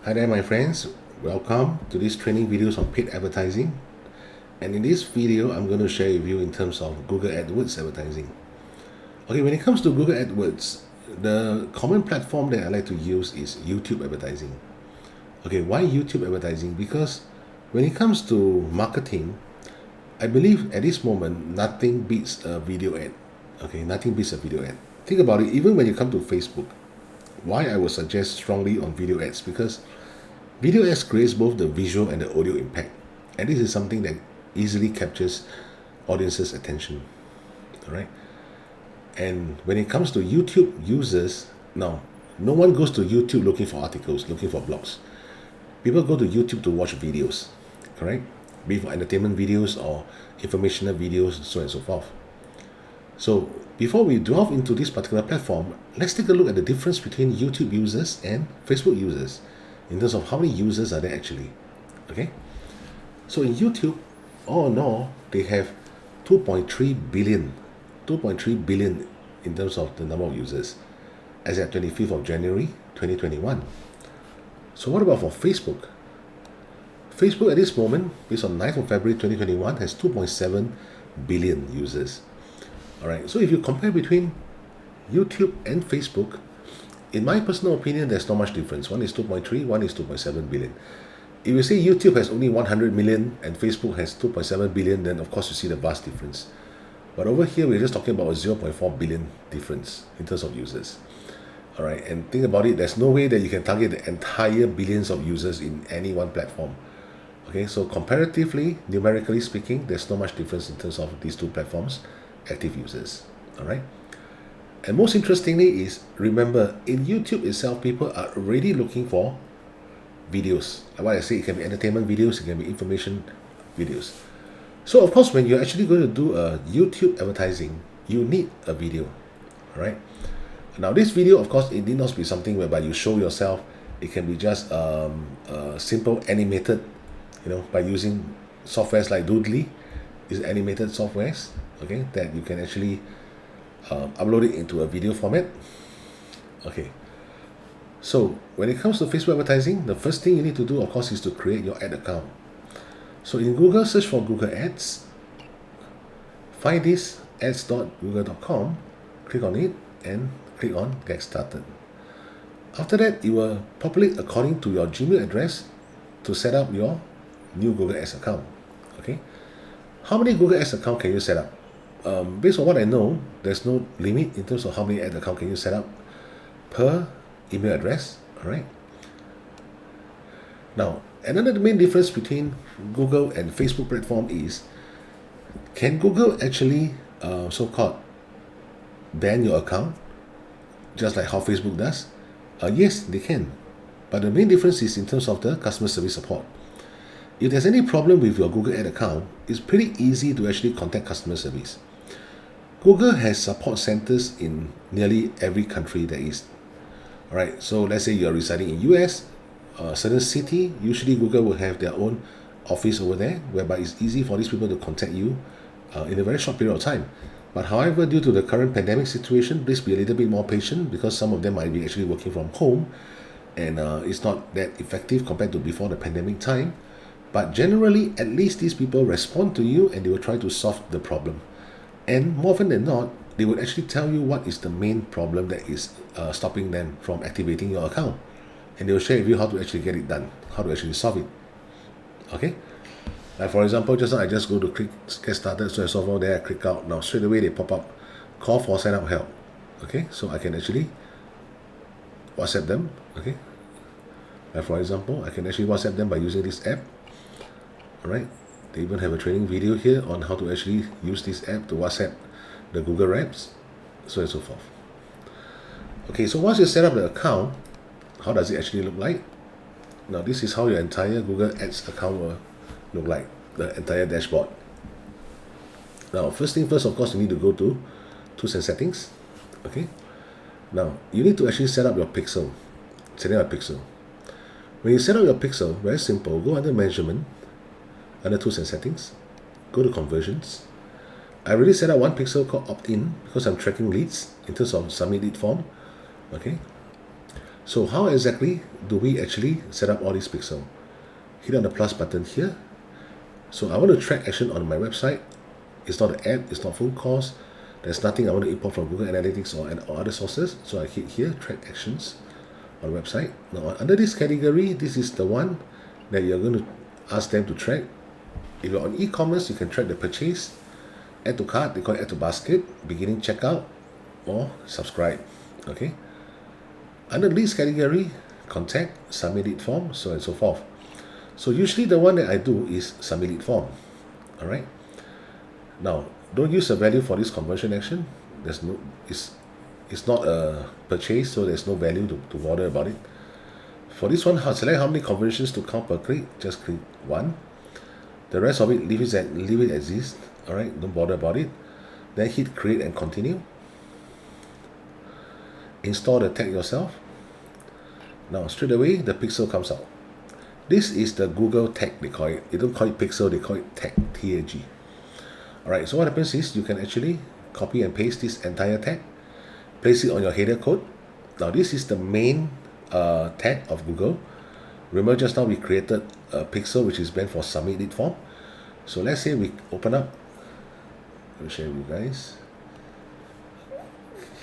Hi there my friends, welcome to this training videos on paid advertising, and in this video I'm going to share with you in terms of Google Adwords advertising. Okay, when it comes to Google Adwords, the common platform that I like to use is YouTube advertising. Okay, why YouTube advertising? Because when it comes to marketing, I believe at this moment nothing beats a video ad. Okay, nothing beats a video ad. Think about it, even when you come to Facebook, why I would suggest strongly on video ads, because video ads creates both the visual and the audio impact, and this is something that easily captures audience's attention. All right, and when it comes to YouTube users, now no one goes to YouTube looking for articles, looking for blogs. People go to YouTube to watch videos, correct? Be it for entertainment videos or informational videos, so on and so forth. So before we delve into this particular platform, let's take a look at the difference between YouTube users and Facebook users in terms of how many users are there actually. Okay, so in YouTube, all in all, they have 2.3 billion in terms of the number of users as at 25th of January 2021. So what about for Facebook? Facebook at this moment, based on 9th of February 2021, has 2.7 billion users. Alright, so if you compare between YouTube and Facebook, in my personal opinion, there's not much difference. One is 2.3, one is 2.7 billion. If you say YouTube has only 100 million and Facebook has 2.7 billion, then of course you see the vast difference. But over here, we're just talking about a 0.4 billion difference in terms of users. Alright, and think about it, there's no way that you can target the entire billions of users in any one platform. Okay, so comparatively, numerically speaking, there's not much difference in terms of these two platforms' active users. Alright. And most interestingly is, remember, in YouTube itself, people are already looking for videos. Like what I say, it can be entertainment videos, it can be information videos. So of course, when you're actually going to do a YouTube advertising, you need a video, right? Now this video, of course, it need not be something whereby you show yourself. It can be just simple animated, by using softwares like Doodly, is animated softwares, okay, that you can actually upload it into a video format. Okay, so when it comes to Facebook advertising, the first thing you need to do, of course, is to create your ad account. So in Google, search for Google Ads, find this ads.google.com, click on it and click on Get Started. After that, it will populate according to your Gmail address to set up your new Google Ads account. Okay, how many Google Ads account can you set up? Based on what I know, there's no limit in terms of how many ad account can you set up per email address. All right. Now, another main difference between Google and Facebook platform is, can Google actually so-called ban your account, just like how Facebook does? Yes, they can. But the main difference is in terms of the customer service support. If there's any problem with your Google Ad account, it's pretty easy to actually contact customer service. Google has support centers in nearly every country there is. Alright, so let's say you're residing in US, a certain city, usually Google will have their own office over there, whereby it's easy for these people to contact you in a very short period of time. But however, due to the current pandemic situation, please be a little bit more patient, because some of them might be actually working from home, and it's not that effective compared to before the pandemic time. But generally, at least these people respond to you and they will try to solve the problem. And more often than not, they will actually tell you what is the main problem that is stopping them from activating your account. And they will share with you how to actually get it done, how to actually solve it. Okay? Like for example, just now I just go to click Get Started, so I solve all there, I click out. Now straight away they pop up, call for sign up help. Okay? So I can actually WhatsApp them. Okay? Like for example, I can actually WhatsApp them by using this app. Alright, they even have a training video here on how to actually use this app to WhatsApp the Google Reps, so and so forth. Okay, so once you set up the account, how does it actually look like? Now this is how your entire Google Ads account will look like, the entire dashboard. Now first thing first, of course, you need to go to Tools and Settings. Okay, now you need to actually set up your pixel, setting up a pixel. When you set up your pixel, very simple, go under Measurement, under Tools and Settings, go to Conversions. I already set up one pixel called Opt-in because I'm tracking leads in terms of submit lead form. Okay, So how exactly do we actually set up all these pixels? Hit on the plus button here. So I want to track action on my website. It's not an ad, it's not full cost. There's nothing I want to import from Google Analytics or other sources. So I hit here, track actions on website. Now under this category, this is the one that you're going to ask them to track. If you're on e-commerce, you can track the purchase, add to cart, they call it add to basket, beginning checkout, or subscribe. Okay. Under this category, contact, submit lead form, so on and so forth. So usually the one that I do is submit lead form. All right. Now, don't use a value for this conversion action. There's no, it's not a purchase, so there's no value to bother about it. For this one, select how many conversions to count per click. Just click 1. The rest of it, leave it as is. All right, don't bother about it. Then hit create and continue. Install the tag yourself. Now, straight away, the pixel comes out. This is the Google tag, they call it. They don't call it pixel, they call it tag, T-A-G. Alright, so what happens is you can actually copy and paste this entire tag, place it on your header code. Now this is the main tag of Google. Remember just now we created a pixel which is meant for submit lead form. So let's say we open up, let me share with you guys.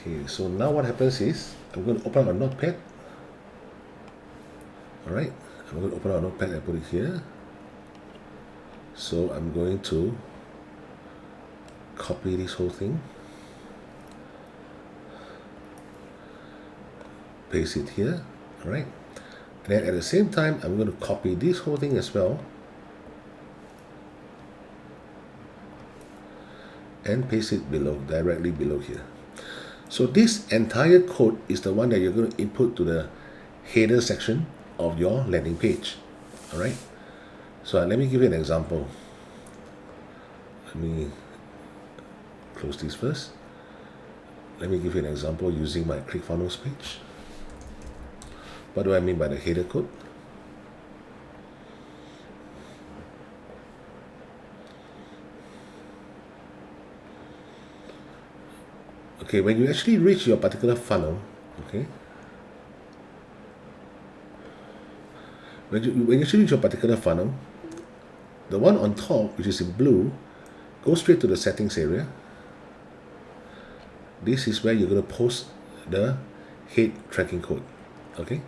Okay, so now what happens is I'm going to open up a notepad. Alright, I'm going to open up a notepad and put it here. So I'm going to copy this whole thing, paste it here. All right, and then at the same time I'm going to copy this whole thing as well and paste it below, directly below here. So this entire code is the one that you're going to input to the header section of your landing page. All right, so let me give you an example. Let me close this first. Let me give you an example using my ClickFunnels page. What do I mean by the header code? Okay, when you actually reach your particular funnel, okay, when you actually reach your particular funnel, the one on top, which is in blue, go straight to the settings area. This is where you're going to post the head tracking code. Okay,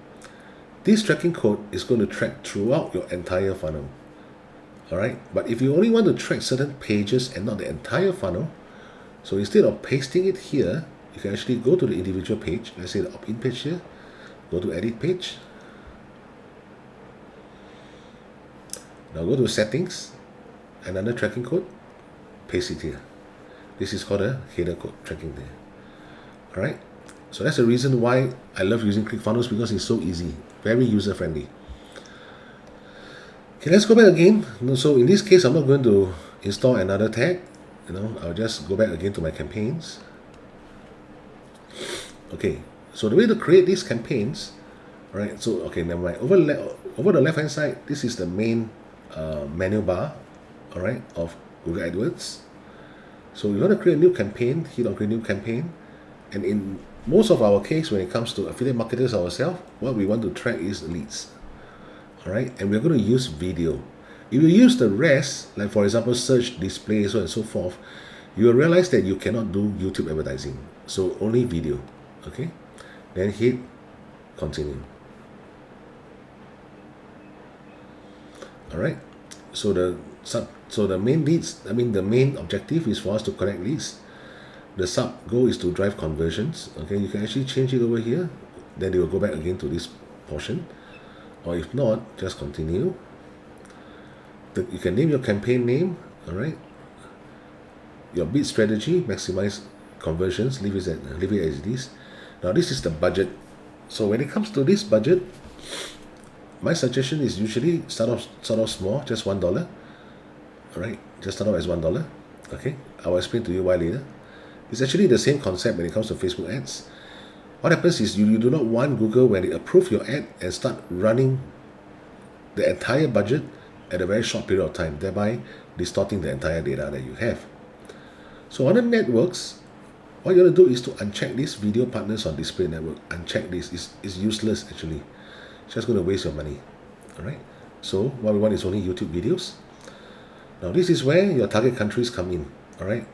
this tracking code is going to track throughout your entire funnel. All right, but if you only want to track certain pages and not the entire funnel, so instead of pasting it here, you can actually go to the individual page. Let's say the opt-in page here, go to edit page. Now go to settings and under tracking code, paste it here. This is called a header code tracking there. All right, so that's the reason why I love using ClickFunnels, because it's so easy, very user friendly. Okay, let's go back again. So in this case, I'm not going to install another tag. I'll just go back again to my campaigns. Okay, so the way to create these campaigns, all right, so okay, now over the left hand side, this is the main menu bar, all right, of Google AdWords. So you want to create a new campaign, hit on create new campaign. And in most of our case, when it comes to affiliate marketers ourselves, what we want to track is leads. All right, and we're going to use video. If you use the rest, like for example, search, display, so on and so forth, you will realize that you cannot do YouTube advertising. So only video. Okay, then hit continue. All right, so the main leads, the main objective is for us to collect leads. The sub goal is to drive conversions. Okay, you can actually change it over here. Then they will go back again to this portion. Or if not, just continue. You can name your campaign name. All right. Your bid strategy, maximize conversions. Leave it as it is. Now this is the budget. So when it comes to this budget, my suggestion is usually start off small, just $1. All right, just start off as $1. Okay, I will explain to you why later. It's actually the same concept when it comes to Facebook ads. What happens is you do not want Google, when they approve your ad, and start running the entire budget at a very short period of time, thereby distorting the entire data that you have. So on the networks, What you want to do is to uncheck this video partners on display network. Uncheck this. It's useless actually. It's just going to waste your money. Alright. So what we want is only YouTube videos. Now this is where your target countries come in. Alright.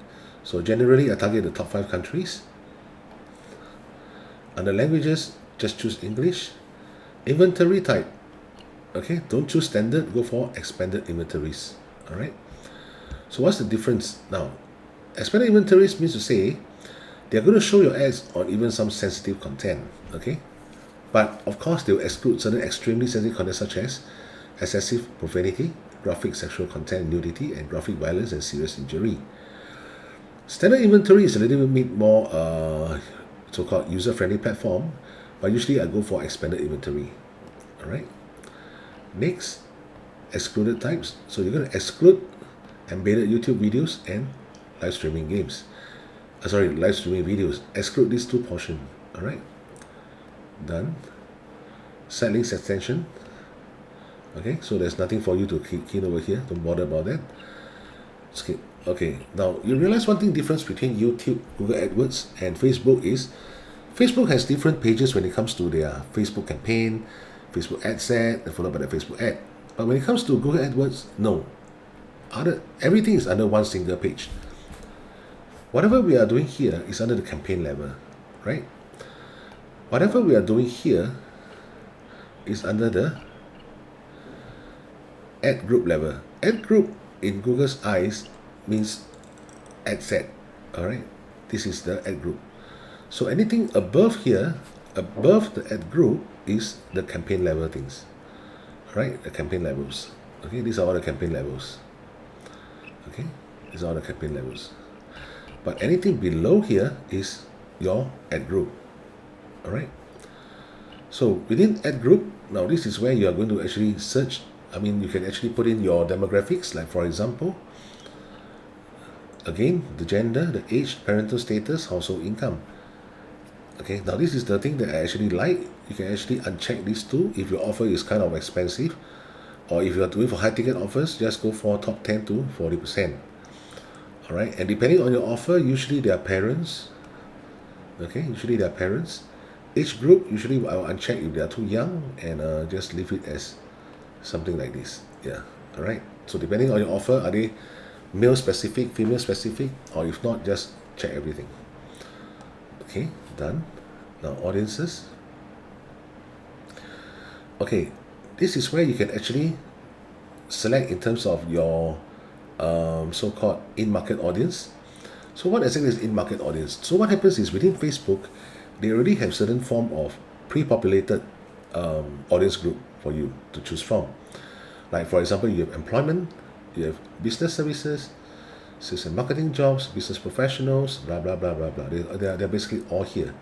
So generally I target the top 5 countries. Under languages, just choose English. Inventory type. Okay, don't choose standard, go for expanded inventories. Alright. So what's the difference now? Expanded inventories means to say they're going to show your ads on even some sensitive content. Okay. But of course they will exclude certain extremely sensitive content such as excessive profanity, graphic sexual content, nudity, and graphic violence and serious injury. Standard inventory is a little bit more so-called user-friendly platform, but usually I go for expanded inventory. Alright. Next, excluded types. So you're going to exclude embedded YouTube videos and live streaming games. Live streaming videos. Exclude these 2 portions. Alright. Done. Site links extension. Okay, so there's nothing for you to key in over here. Don't bother about that. Skip. Okay, now you realize one thing difference between YouTube, Google AdWords, and Facebook is Facebook has different pages when it comes to their Facebook campaign, Facebook ad set, and followed by the Facebook ad. But when it comes to Google AdWords, no. Everything is under one single page. Whatever we are doing here is under the campaign level, right? Whatever we are doing here is under the ad group level. Ad group in Google's eyes means ad set. Alright, this is the ad group. So anything above here, above the ad group, is the campaign level things. Alright, the campaign levels. Okay, these are all the campaign levels. Okay, these are all the campaign levels. But anything below here is your ad group. Alright. So within ad group, now this is where you are going to actually search. I mean, you can actually put in your demographics, like for example, again, the gender, the age, parental status, household income. Okay, now this is the thing that I actually like. You can actually uncheck these 2 if your offer is kind of expensive, or if you are doing for high ticket offers, just go for top 10 to 40%. Alright, and depending on your offer, usually they are parents. Okay, usually they are parents. Age group, usually I will uncheck if they are too young and just leave it as something like this. Yeah, alright. So depending on your offer, are they male specific, female specific, or if not, just check everything. Okay, done. Now audiences. Okay, this is where you can actually select in terms of your so-called in-market audience. So what exactly is in-market audience? So what happens is within Facebook, they already have certain form of pre-populated audience group for you to choose from. Like for example, you have employment, you have business services, sales and marketing jobs, business professionals, blah blah blah blah blah. They're basically all here.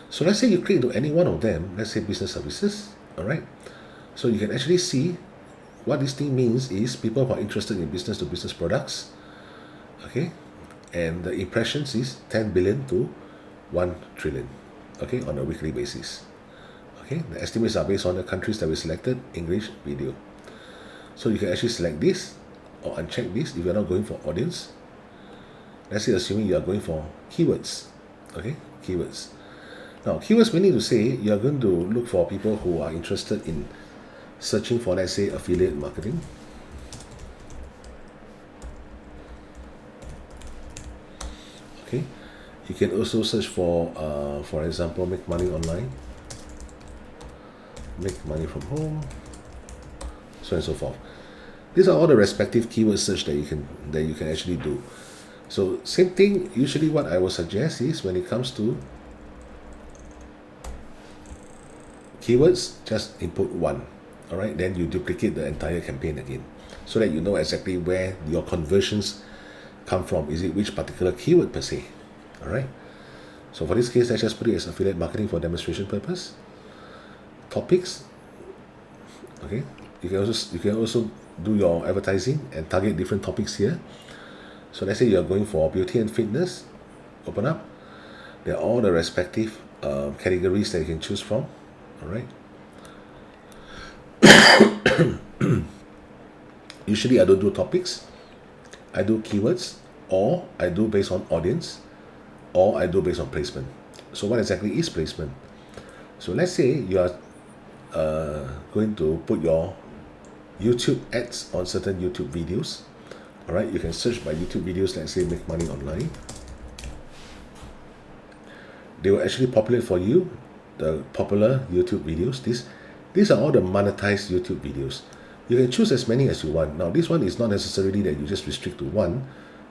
So let's say you click into any one of them. Let's say business services. All right. So you can actually see what this thing means is people who are interested in business to business products. Okay, and the impressions is 10 billion to 1 trillion. Okay, on a weekly basis. Okay, the estimates are based on the countries that we selected, English video. So you can actually select this or uncheck this if you're not going for audience. Let's say assuming you are going for keywords. Okay, keywords. Now keywords meaning to say you are going to look for people who are interested in searching for, let's say, affiliate marketing. Okay, you can also search for example, make money online, make money from home, so on and so forth. These are all the respective keyword search that you can actually do. So same thing, usually what I will suggest is when it comes to keywords, just input 1. Alright, then you duplicate the entire campaign again so that you know exactly where your conversions come from. Is it which particular keyword per se? Alright, so for this case, let's just put it as affiliate marketing for demonstration purpose. Topics. Okay, you can also do your advertising and target different topics here. So let's say you're going for beauty and fitness. Open up. There are all the respective categories that you can choose from. Alright. Usually I don't do topics, I do keywords, or I do based on audience. or I do based on placement. So what exactly is placement? So let's say you are going to put your YouTube ads on certain YouTube videos. All right, you can search by YouTube videos, let's say make money online. They will actually populate for you the popular YouTube videos. These are all the monetized YouTube videos. You can choose as many as you want. Now this one is not necessarily that you just restrict to one.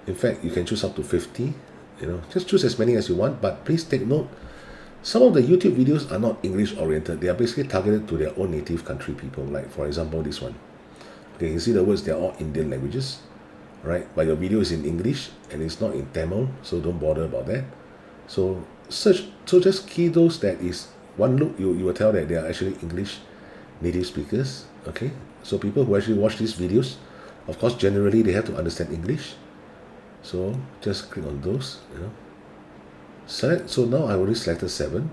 In fact, you can choose up to 50. Just choose as many as you want, but please take note, some of the YouTube videos are not English oriented. They are basically targeted to their own native country people. Like for example, this one. Okay, you can see the words, they're all Indian languages, right? But your video is in English and it's not in Tamil, so don't bother about that. So just key those that is one look, you will tell that they are actually English native speakers. Okay, so people who actually watch these videos, of course, generally they have to understand English. So just click on those, select. So now I already selected 7.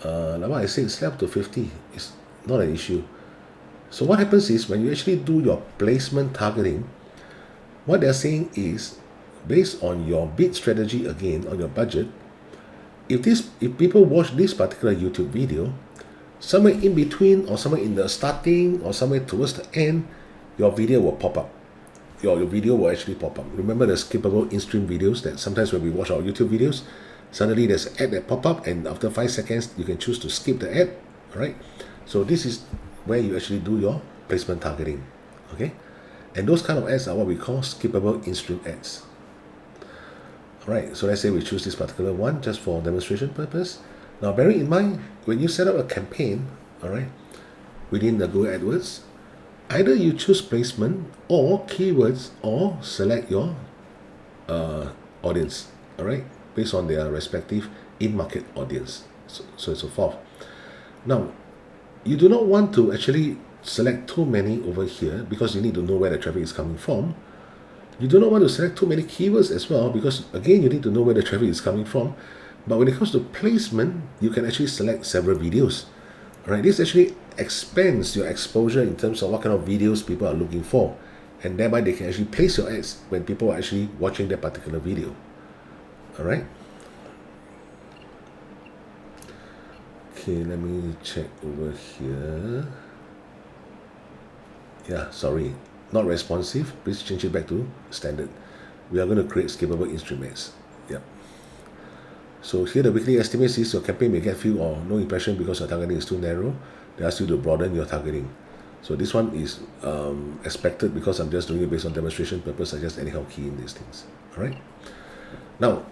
Like what I said, select up to 50. It's not an issue. So what happens is when you actually do your placement targeting, what they're saying is based on your bid strategy, again on your budget, if people watch this particular YouTube video, somewhere in between or somewhere in the starting or somewhere towards the end, your video will pop up. Your video will actually pop up. Remember the skippable in-stream videos that sometimes when we watch our YouTube videos, suddenly there's an ad that pop up and after 5 seconds you can choose to skip the ad, right? So this is where you actually do your placement targeting, okay? And those kind of ads are what we call skippable in-stream ads. All right, so let's say we choose this particular one just for demonstration purpose. Now bearing in mind, when you set up a campaign, all right, within the Google AdWords, either you choose placement or keywords or select your audience, all right, based on their respective in-market audience, so and so forth. Now, you do not want to actually select too many over here because you need to know where the traffic is coming from. You do not want to select too many keywords as well because, again, you need to know where the traffic is coming from. But when it comes to placement, you can actually select several videos. All right, this actually expands your exposure in terms of what kind of videos people are looking for, and thereby they can actually place your ads when people are actually watching that particular video. All right. Okay, let me check over here. Yeah, sorry, not responsive. Please change it back to standard. We are going to create skippable in-stream ads. Yep. So here the weekly estimate is your campaign may get few or no impression because your targeting is too narrow. They ask you to broaden your targeting. So this one is expected because I'm just doing it based on demonstration purpose. I just anyhow key in these things. All right. Now,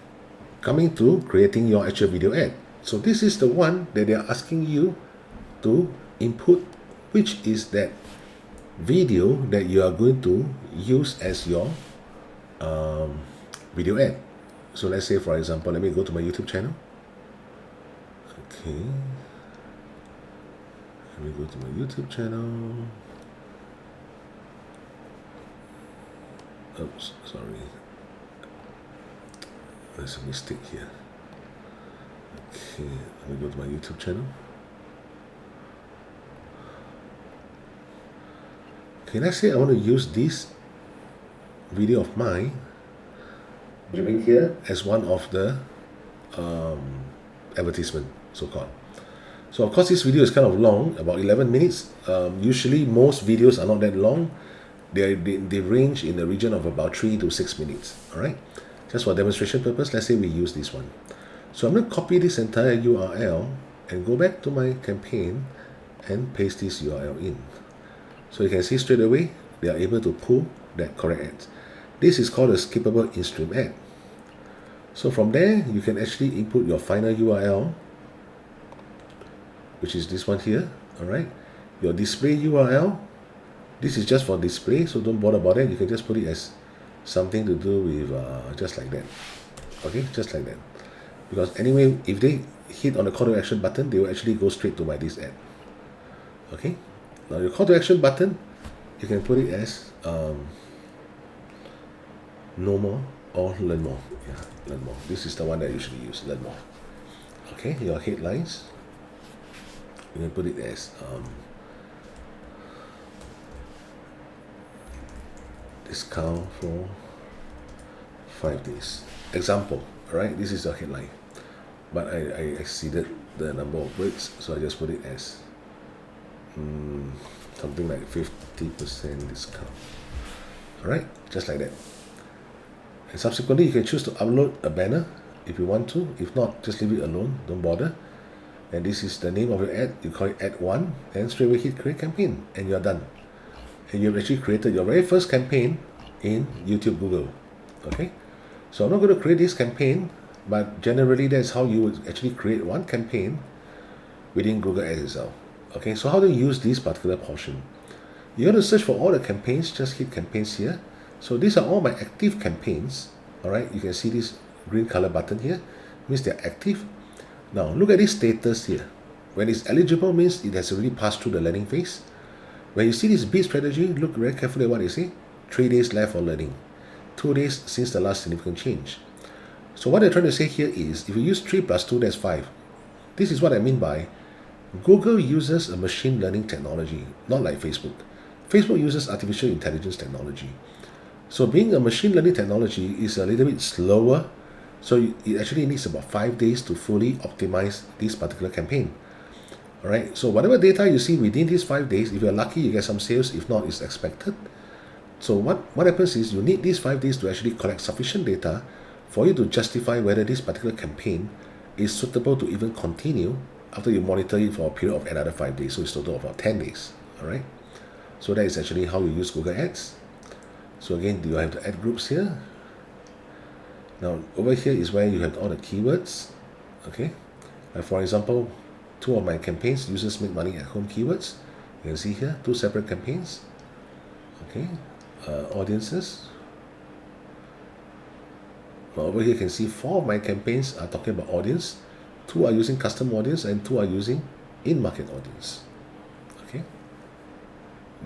coming to creating your actual video ad. So this is the one that they are asking you to input, which is that video that you are going to use as your video ad. So let's say, for example, let me go to my YouTube channel. Okay. Let me go to my YouTube channel. Oops, sorry. There's a mistake here. Okay, let me go to my YouTube channel. Okay, let's say I want to use this video of mine here as one of the advertisement, so-called. So of course this video is kind of long, about 11 minutes. Usually most videos are not that long. They range in the region of about 3 to 6 minutes. All right, just for demonstration purpose, let's say we use this one. So I'm going to copy this entire URL and go back to my campaign and paste this URL in. So you can see straight away they are able to pull that correct ad. This is called a skippable in-stream ad. So from there you can actually input your final URL, which is this one here. All right, your display URL. This is just for display, so don't bother about it. You can just put it as something to do with just like that. Okay, just like that. Because anyway, if they hit on the call to action button, they will actually go straight to this ad. Okay, now your call to action button, you can put it as know more or learn more. Yeah, learn more. This is the one that I usually use, learn more. Okay, your headlines, you can put it as discount for 5 days. Example, Alright, this is the headline. But I exceeded the number of words, so I just put it as something like 50% discount. Alright, just like that. And subsequently, you can choose to upload a banner if you want to. If not, just leave it alone, don't bother. And this is the name of your ad. You call it ad 1, and straight away hit create campaign, and you're done. And you've actually created your very first campaign in YouTube Google. Okay, so I'm not going to create this campaign, but generally that's how you would actually create one campaign within Google Ads itself. Okay, so how to use this particular portion? You're going to search for all the campaigns, just hit campaigns here. So these are all my active campaigns. Alright, you can see this green color button here, means they're active. Now look at this status here. When it's eligible means it has already passed through the learning phase. When you see this bid strategy, look very carefully at what they say. 3 days left for learning. 2 days since the last significant change. So what they're trying to say here is, if you use 3 plus 2, that's 5. This is what I mean by Google uses a machine learning technology, not like Facebook. Facebook uses artificial intelligence technology. So being a machine learning technology is a little bit slower, so it actually needs about 5 days to fully optimize this particular campaign. Alright, so whatever data you see within these 5 days, if you're lucky you get some sales, if not it's expected. So what happens is you need these 5 days to actually collect sufficient data for you to justify whether this particular campaign is suitable to even continue after you monitor it for a period of another 5 days. So it's total of about 10 days. Alright, so that is actually how you use Google Ads. So again, you have the ad groups here. Now over here is where you have all the keywords. Okay, like for example, 2 of my campaigns, users make money at home keywords. You can see here 2 separate campaigns. Okay, audiences. Now over here you can see 4 of my campaigns are talking about audience. 2 are using custom audience and 2 are using in-market audience. Okay,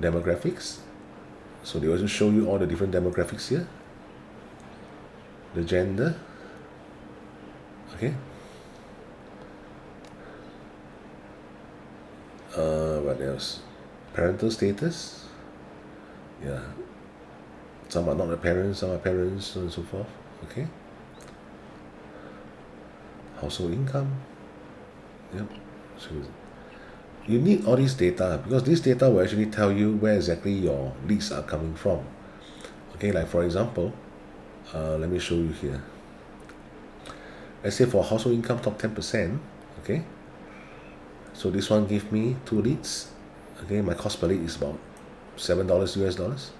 demographics. So they also show you all the different demographics here. The gender. Okay. What else? Parental status. Yeah. Some are not the parents, some are parents, so on and so forth. Okay. Household income. Yep. So you need all this data because this data will actually tell you where exactly your leads are coming from. Okay, like for example, let me show you here. Let's say for household income top 10%. Okay, so this one give me 2 leads. Okay, my cost per lead is about $7 US dollars.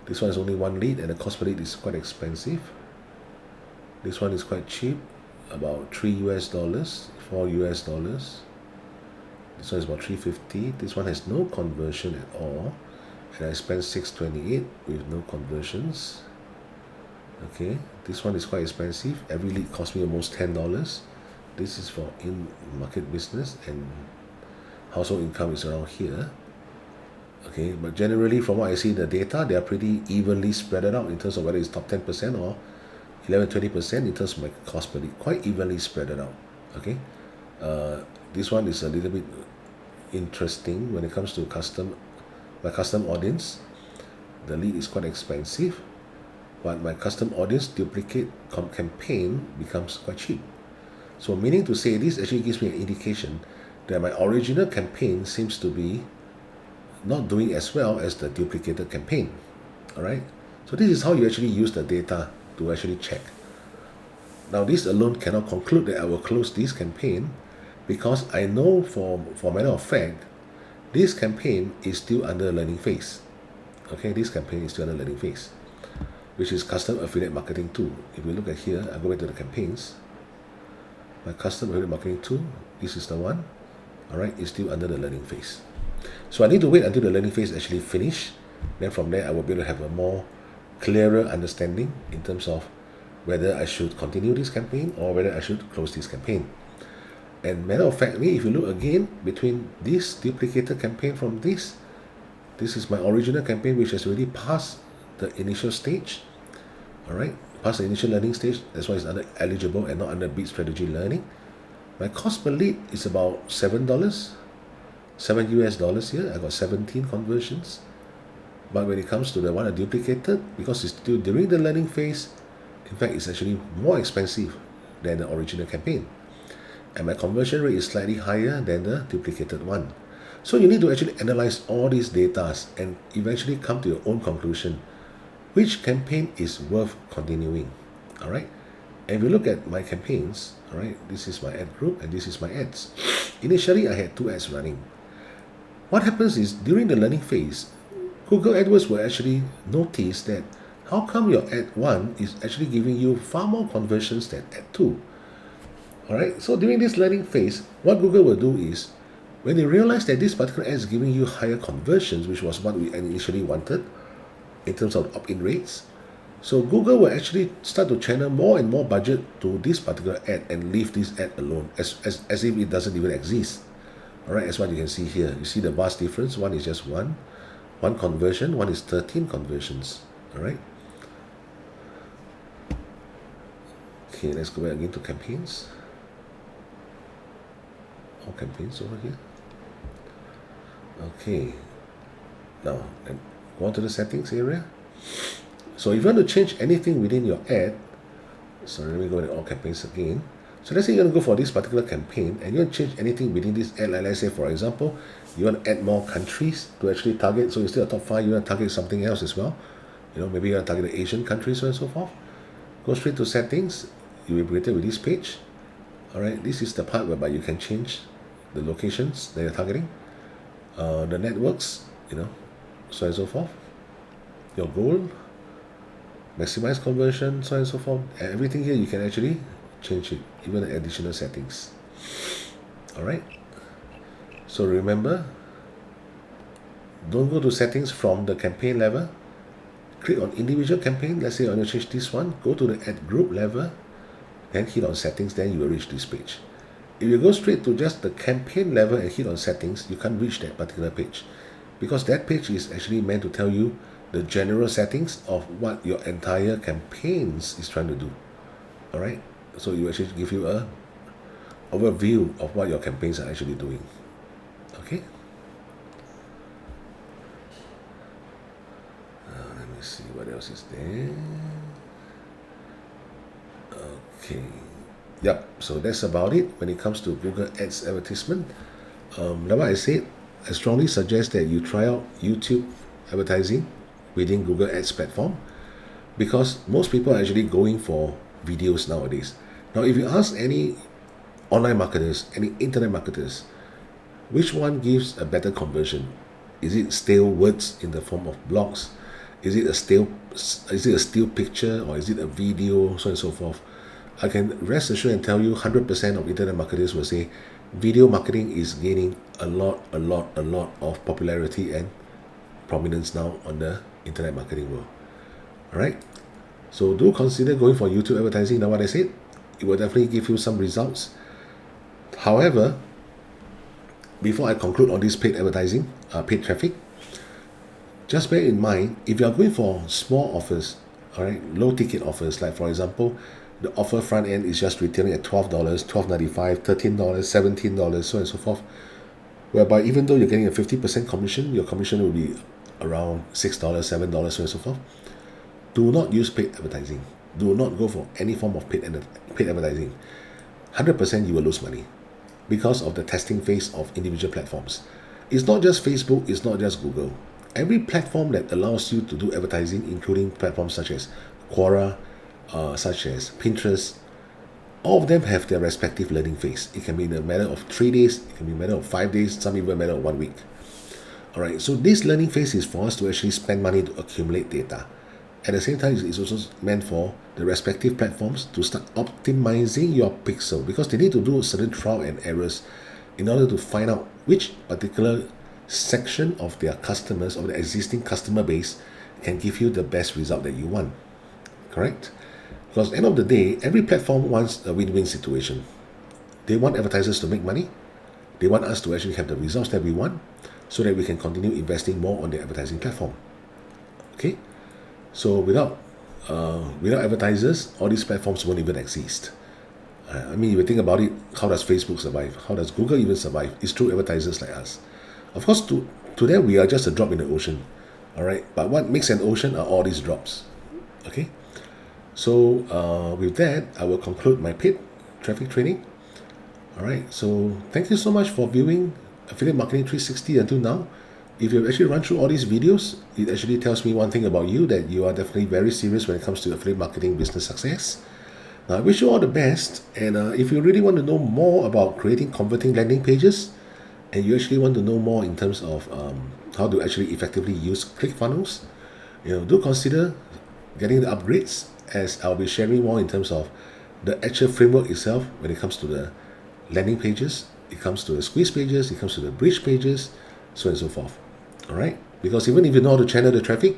This one is only 1 lead and the cost per lead is quite expensive. This one is quite cheap, about 3 US dollars, 4 US dollars. This one is about 350. This one has no conversion at all, and I spent 628 with no conversions. Okay, this one is quite expensive. Every lead cost me almost $10. This is for in-market business, and household income is around here. Okay, but generally from what I see in the data, they are pretty evenly spread out in terms of whether it's top 10% or 11-20% in terms of my cost per lead, quite evenly spread out. Okay, this one is a little bit interesting when it comes to my custom audience. The lead is quite expensive, but my custom audience duplicate campaign becomes quite cheap. So meaning to say, this actually gives me an indication that my original campaign seems to be not doing as well as the duplicated campaign. Alright, so this is how you actually use the data to actually check. Now this alone cannot conclude that I will close this campaign, because I know for matter of fact, this campaign is still under learning phase. Okay, this campaign is still under learning phase, which is custom affiliate marketing tool. If we look at here, I go back to the campaigns. My custom affiliate marketing tool, this is the one. Alright, it's still under the learning phase. So I need to wait until the learning phase actually finish. Then from there I will be able to have a more clearer understanding in terms of whether I should continue this campaign or whether I should close this campaign. And matter of factly, if you look again between this duplicated campaign from this is my original campaign which has already passed the initial stage. Alright, past the initial learning stage, that's why it's under eligible and not under bid strategy learning. My cost per lead is about $7, $7 US dollars here. I got 17 conversions. But when it comes to the one I duplicated, because it's still during the learning phase, In fact, it's actually more expensive than the original campaign. And my conversion rate is slightly higher than the duplicated one. So you need to actually analyze all these data and eventually come to your own conclusion. Which campaign is worth continuing? All right. And if you look at my campaigns, all right, this is my ad group and this is my ads. Initially, I had 2 ads running. What happens is during the learning phase, Google AdWords will actually notice that how come your ad 1 is actually giving you far more conversions than ad 2. All right. So during this learning phase, what Google will do is when they realize that this particular ad is giving you higher conversions, which was what we initially wanted in terms of opt-in rates, so Google will actually start to channel more and more budget to this particular ad and leave this ad alone as if it doesn't even exist. All right, as what you can see here. You see the vast difference. One is just one conversion, one is 13 conversions. All right. Okay, let's go back again to campaigns. All campaigns over here. Okay. Now, go on to the settings area. So if you want to change anything within your ad, so let me go into all campaigns again. So let's say you're going to go for this particular campaign and you want to change anything within this ad. Like let's say, for example, you want to add more countries to actually target. So instead of top 5, you want to target something else as well. You know, maybe you want to target the Asian countries, so on and so forth. Go straight to settings. You will be greeted with this page. All right, this is the part whereby you can change the locations that you're targeting, the networks, you know, so on and so forth. Your goal, maximize conversion, so on and so forth. Everything here you can actually change it, even the additional settings. All right. So remember, don't go to settings from the campaign level. Click on individual campaign. Let's say I want to change this one. Go to the ad group level, then hit on settings. Then you will reach this page. If you go straight to just the campaign level and hit on settings, you can't reach that particular page, because that page is actually meant to tell you the general settings of what your entire campaigns is trying to do. All right. So you actually give you a overview of what your campaigns are actually doing. Okay. Let me see what else is there. Okay. Yep. So that's about it when it comes to Google Ads advertisement. Like what I said, I strongly suggest that you try out YouTube advertising within Google Ads platform, because most people are actually going for videos nowadays. Now, if you ask any online marketers, any internet marketers, which one gives a better conversion? Is it stale words in the form of blogs? Is it a still picture, or is it a video, so on and so forth? I can rest assured and tell you 100% of internet marketers will say video marketing is gaining a lot of popularity and prominence now on the internet marketing world. All right. So do consider going for YouTube advertising. Now, what I said, it will definitely give you some results. However, before I conclude on this paid advertising, paid traffic, just bear in mind, if you are going for small offers, all right, low ticket offers, like for example, the offer front end is just retailing at $12, $12.95, $13, $17, so on and so forth, whereby even though you're getting a 50% commission, your commission will be around $6, $7, so on and so forth. Do not use paid advertising. Do not go for any form of paid advertising. 100% you will lose money because of the testing phase of individual platforms. It's not just Facebook, it's not just Google. Every platform that allows you to do advertising, including platforms such as Quora, such as Pinterest, all of them have their respective learning phase. It can be in a matter of 3 days, it can be in a matter of 5 days, some even a matter of 1 week. All right, so this learning phase is for us to actually spend money to accumulate data. At the same time, it's also meant for the respective platforms to start optimizing your pixel, because they need to do certain trial and errors in order to find out which particular section of their customers, of the existing customer base, can give you the best result that you want. Correct? Because at the end of the day, every platform wants a win-win situation. They want advertisers to make money. They want us to actually have the results that we want, so that we can continue investing more on the advertising platform. Okay? So without advertisers, all these platforms won't even exist. I mean, if you think about it, how does Facebook survive? How does Google even survive? It's through advertisers like us. Of course, to them, we are just a drop in the ocean. All right? But what makes an ocean are all these drops. Okay? So with that, I will conclude my paid traffic training. All right, so thank you so much for viewing Affiliate Marketing 360 until now. If you've actually run through all these videos, it actually tells me one thing about you, that you are definitely very serious when it comes to affiliate marketing business success. Now, I wish you all the best, and if you really want to know more about creating converting landing pages, and you actually want to know more in terms of how to actually effectively use ClickFunnels, do consider getting the upgrades, as I'll be sharing more in terms of the actual framework itself when it comes to the landing pages, it comes to the squeeze pages, it comes to the bridge pages, so on and so forth. All right, because even if you know how to channel the traffic,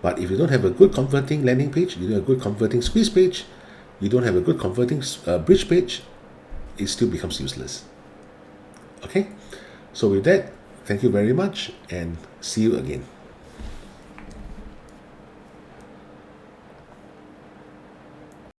but if you don't have a good converting landing page, you don't have a good converting squeeze page, you don't have a good converting bridge page, it still becomes useless. Okay, so with that, thank you very much and see you again.